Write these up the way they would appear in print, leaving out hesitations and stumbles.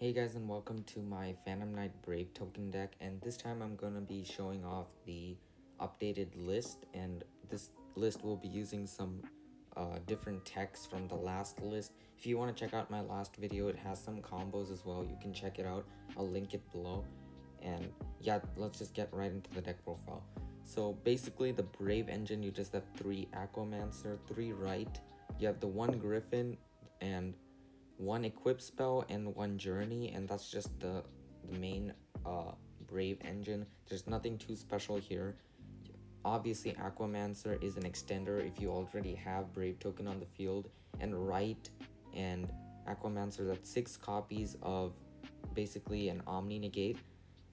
Hey guys, and welcome to my Phantom Knight Brave token deck, and this time I'm going to be showing off the updated list, and this list will be using some different text from the last list. If you want to check out my last video, it has some combos as well. You can check it out. I'll link it below. And yeah, let's just get right into the deck profile. So basically the Brave engine, you just have 3 Aquamancer, 3 Right, you have the 1 Griffin, and 1 equip spell and 1 journey, and that's just the main Brave engine. There's nothing too special here. Obviously Aquamancer is an extender if you already have Brave token on the field, and Right and Aquamancer, that's 6 copies of basically an Omni Negate,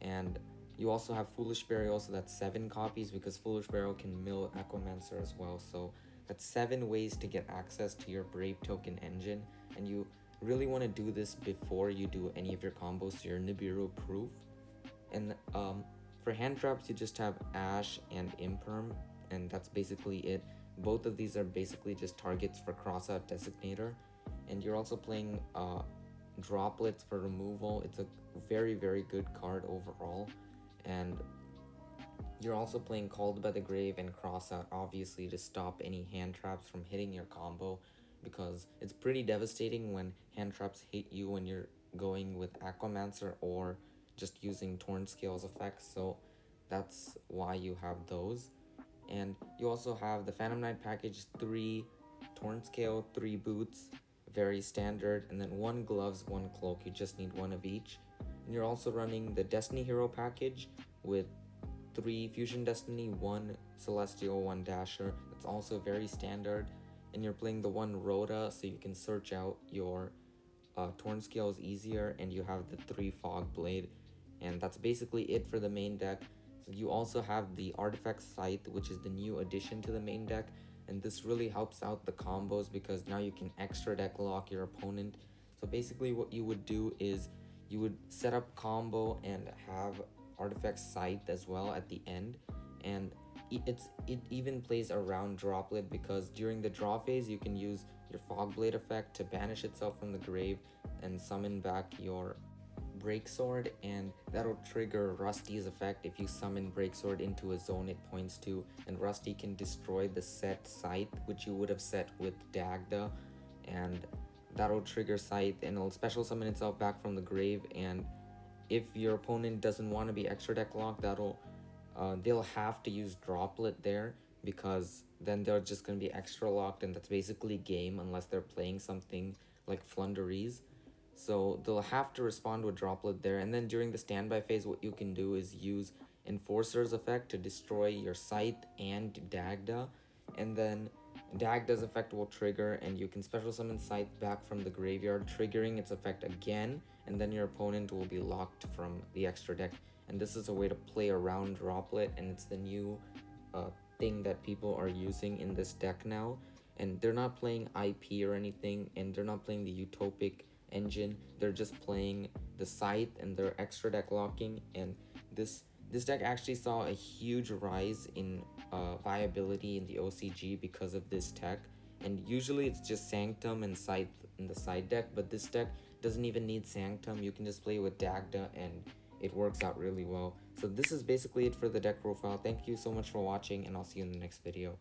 and you also have Foolish Burial, so that's 7 copies because Foolish Burial can mill Aquamancer as well. So that's 7 ways to get access to your Brave token engine, and you really want to do this before you do any of your combos so you're Nibiru proof. And for hand traps, you just have Ash and Imperm, and that's basically it. Both of these are basically just targets for Crossout Designator, and you're also playing Droplets for removal. It's a very good card overall, and you're also playing Called by the Grave and Crossout, obviously, to stop any hand traps from hitting your combo, because it's pretty devastating when hand traps hit you when you're going with Aquamancer or just using Torn Scales effects. So that's why you have those. And you also have the Phantom Knight package, 3 Torn Scale, 3 boots, very standard, and then 1 gloves, 1 cloak. You just need 1 of each. And you're also running the Destiny Hero package with 3 Fusion Destiny, 1 Celestial, 1 Dasher. That's also very standard. And you're playing the 1 Rhoda, so you can search out your Torn Scales easier, and you have the 3 Fog Blade. And that's basically it for the main deck. So you also have the Artifact Scythe, which is the new addition to the main deck, and this really helps out the combos because now you can extra deck lock your opponent. So basically what you would do is you would set up combo and have Artifact Scythe as well at the end, and it even plays around Droplet because during the draw phase you can use your Fog Blade effect to banish itself from the grave and summon back your Breaksword, and that'll trigger Rusty's effect if you summon Breaksword into a zone it points to, and Rusty can destroy the set Scythe which you would have set with Dagda, and that'll trigger Scythe and it'll special summon itself back from the grave. And if your opponent doesn't want to be extra deck locked, they'll have to use Droplet there, because then they're just going to be extra locked, and that's basically game unless they're playing something like Flunderies. So they'll have to respond with Droplet there, and then during the standby phase what you can do is use Enforcer's effect to destroy your Scythe and Dagda, and then Dagda's effect will trigger and you can special summon Scythe back from the graveyard, triggering its effect again, and then your opponent will be locked from the extra deck. And this is a way to play around Droplet, and it's the new thing that people are using in this deck now. And they're not playing IP or anything, and they're not playing the Utopic engine, they're just playing the Scythe and they're extra deck locking. And this deck actually saw a huge rise in viability in the OCG because of this tech, and usually it's just Sanctum and Scythe in the side deck, but this deck doesn't even need Sanctum. You can just play with Dagda and it works out really well. So this is basically it for the deck profile. Thank you so much for watching, and I'll see you in the next video.